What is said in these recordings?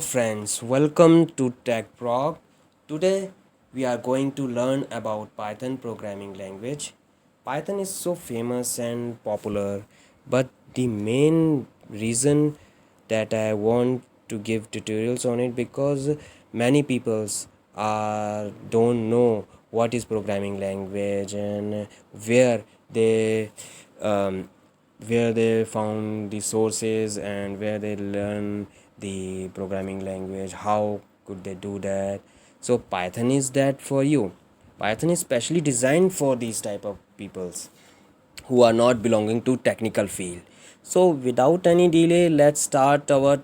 friends, welcome to Tech Prog. Today we are going to learn about Python programming language. Python is so famous and popular, but the main reason that I want to give tutorials on it because many peoples don't know what is programming language and where they um, where they found the sources and where they learn the programming language, how could they do that. So Python is that for you. Python is specially designed for these type of peoples who are not belonging to technical field. So without any delay, let's start our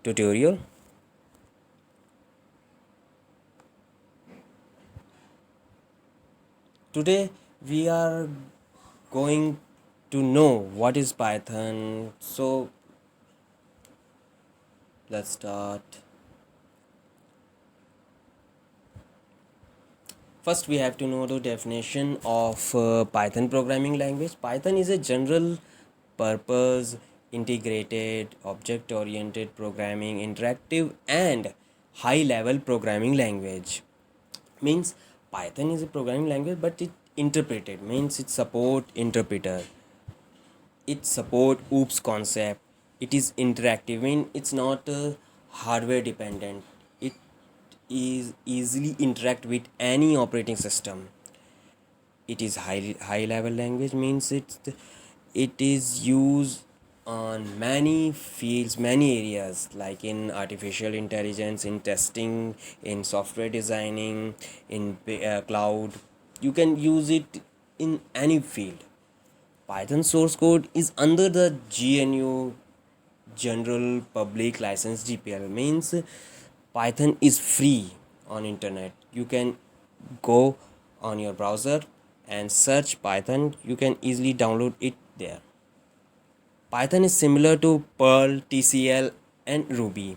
tutorial. Today we are going to know what is Python. So let's start. First, we have to know the definition of Python programming language. Python is a general purpose, integrated, object oriented programming, interactive, and high level programming language. Means Python is a programming language, but it interpreted means it support interpreter, it support oops concept, it is interactive mean it's not hardware dependent, it is easily interact with any operating system. It is high level language means it is used on many fields, many areas, like in artificial intelligence, in testing, in software designing, in cloud. You can use it in any field. Python source code is under the GNU, General Public License, GPL. Means Python is free on internet. You can go on your browser and search Python. You can easily download it there. Python is similar to Perl, TCL, and Ruby.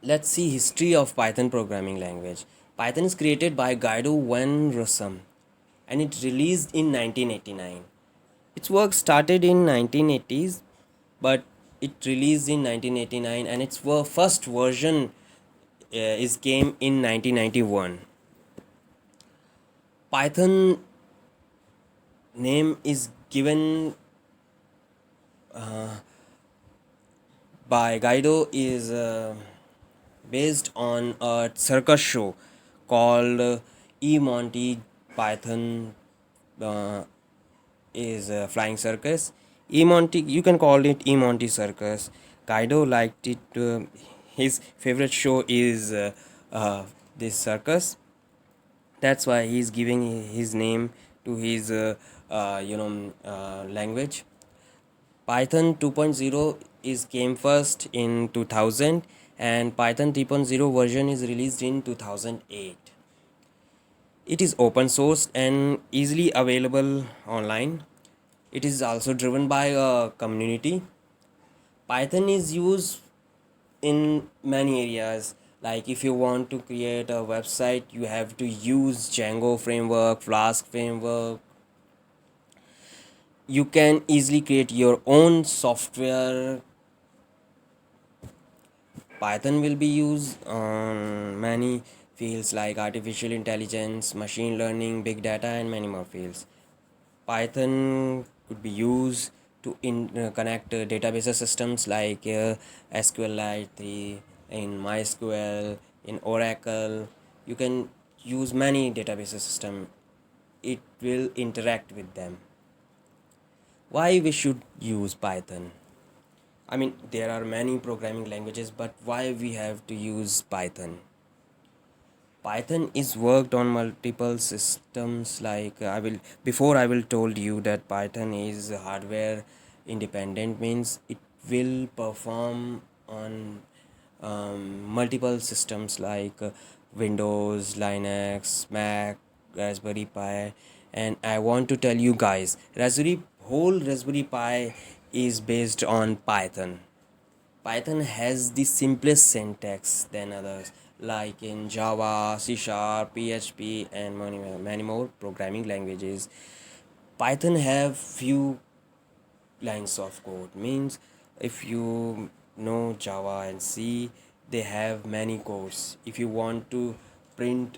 Let's see history of Python programming language. Python is created by Guido van Rossum and it released in 1989. Its work started in 1980s, but it released in 1989 and its first version is came in 1991. Python name is given by Guido is based on a circus show called E. Monty Python uh, is Flying Circus. E. Monty, you can call it E. Monty Circus. Guido liked it. His favorite show is this circus. That's why he's giving his name to his language. Python 2.0 is came first in 2000 and Python 3.0 version is released in 2008. It is open source and easily available online. It is also driven by a community. Python is used in many areas. Like if you want to create a website, you have to use Django framework, Flask framework. You can easily create your own software. Python will be used on many fields like artificial intelligence, machine learning, big data, and many more fields. Python could be used to connect database systems like SQLite in MySQL, in Oracle. You can use many database system. It will interact with them. Why we should use Python? I mean, there are many programming languages, but why we have to use Python? Python is worked on multiple systems. Like I will before I will told you that Python is hardware independent means it will perform on multiple systems like Windows, Linux, Mac, Raspberry Pi, and I want to tell you guys, Raspberry Pi is based on Python. Python has the simplest syntax than others, like in Java, C Sharp, PHP, and many more programming languages. Python have few lines of code, means If you know Java and C, they have many codes. If you want to print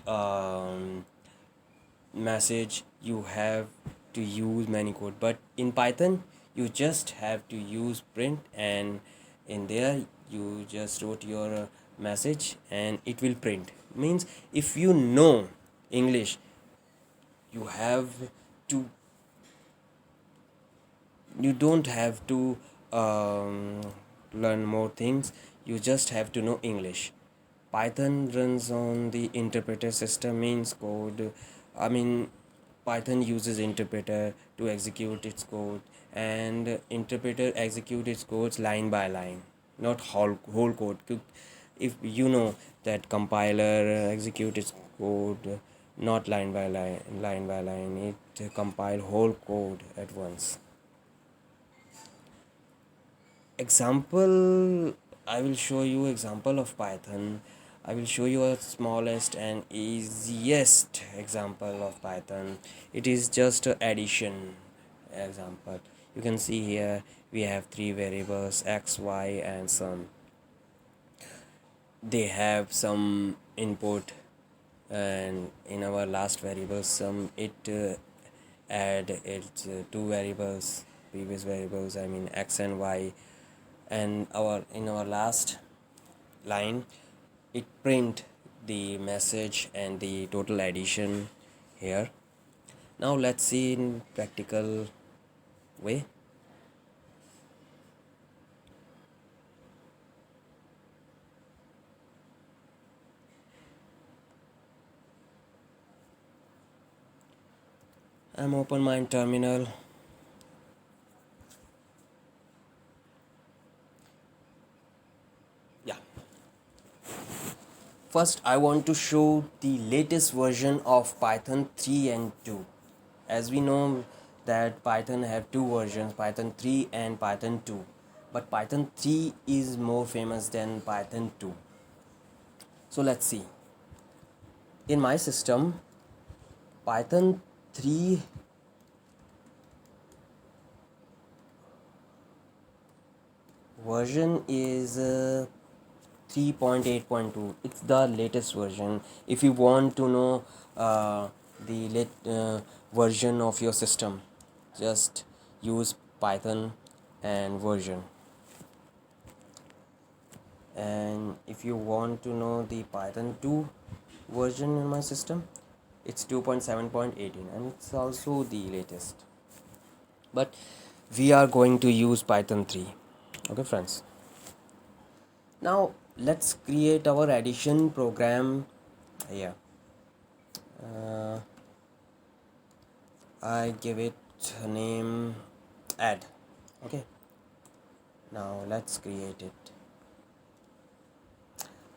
message, you have to use many code, but in Python you just have to use print, and in there you just wrote your message and it will print. Means if you know English, you have to, you don't have to learn more things, you just have to know English. Python runs on the interpreter system, means code, I mean, Python uses interpreter to execute its code, and interpreter execute its codes line by line, not whole code. If you know that compiler execute its code not line by line, it compile whole code at once. Example, I will show you example of Python. I will show you a smallest and easiest example of Python. It is just a addition example. You can see here we have three variables x, y, and sum. They have some input, and in our last variable sum, it add its two variables, previous variables, I mean x and y, and our in our last line it print the message and the total addition here. Now let's see in practical way. I'm open my terminal. Yeah, first I want to show the latest version of Python 3 and 2. As we know that Python have two versions, Python 3 and Python 2, but Python 3 is more famous than Python 2. So let's see. In my system, Python 3 version is 3.8.2. It's the latest version. If you want to know the version of your system, just use Python and version. And if you want to know the Python 2 version in my system, it's 2.7.18, and it's also the latest. But we are going to use Python 3. Okay, friends. Now let's create our addition program here. uh, I give it a name add. Okay, now let's create it.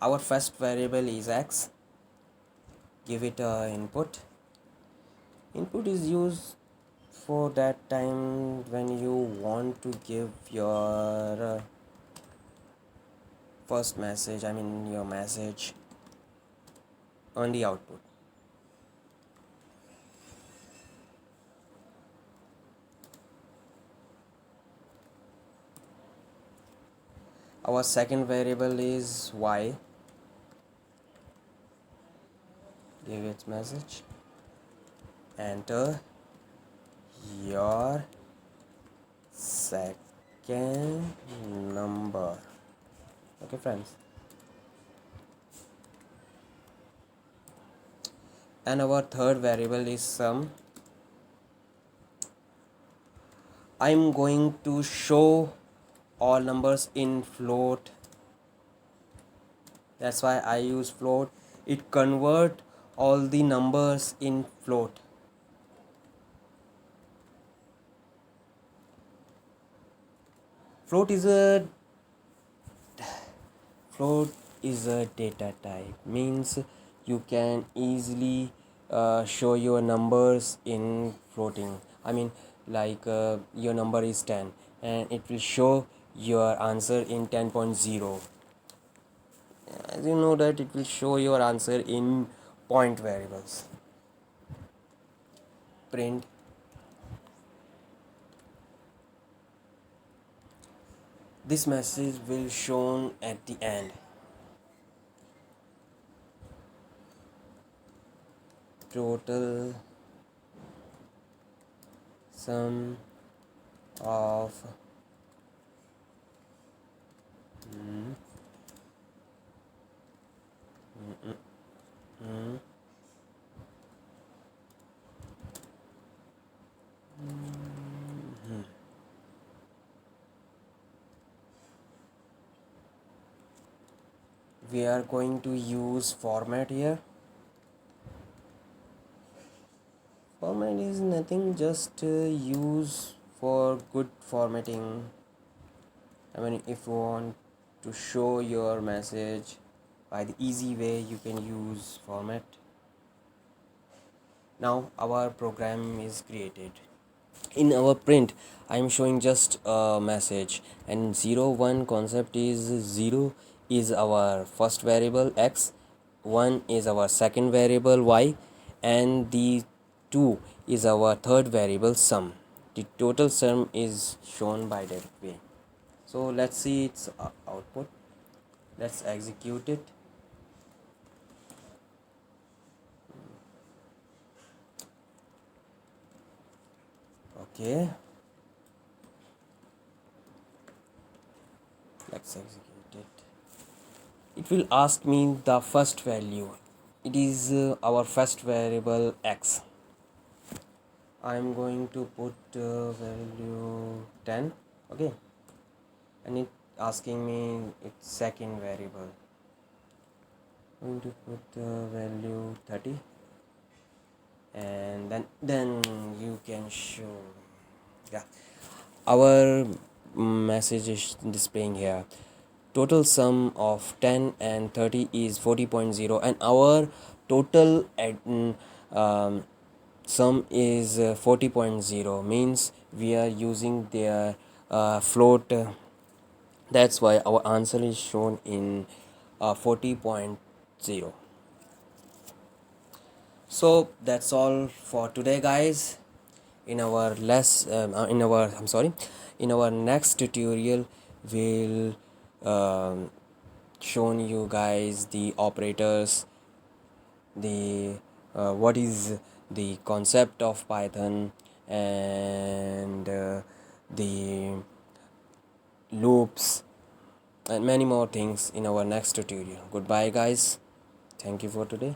Our first variable is x. Give it a input. Input is used for that time when you want to give your first message, I mean your message on the output. Our second variable is y. Give its message. Enter your second number. Okay, friends. And our third variable is sum. I'm going to show all numbers in float. That's why I use float. It convert all the numbers in float. Float is a float is a data type, means you can easily show your numbers in floating. I mean, like your number is 10 and it will show your answer in 10.0. As you know that it will show your answer in point variables. Print This message will shown at the end. Total sum of we are going to use format here. Format is nothing, just use for good formatting. I mean, if you want to show your message by the easy way, you can use format. Now our program is created. In our print, I am showing just a message, and 01 concept is 0 is our first variable x, 1 is our second variable y, and the 2 is our third variable sum. The total sum is shown by that way. So let's see its output. Let's execute it. Okay, let's execute it. It will ask me the first value. It is our first variable x. I am going to put value 10. Okay, and it asking me its second variable. I'm going to put value 30, and then you can show. Yeah, our message is displaying here. Total sum of 10 and 30 is 40.0, and our total sum is 40.0, means we are using their float. That's why our answer is shown in 40.0. So that's all for today, guys. In our in our next tutorial, we'll shown you guys the operators, the what is the concept of Python, and the loops, and many more things in our next tutorial. Goodbye, guys. Thank you for today.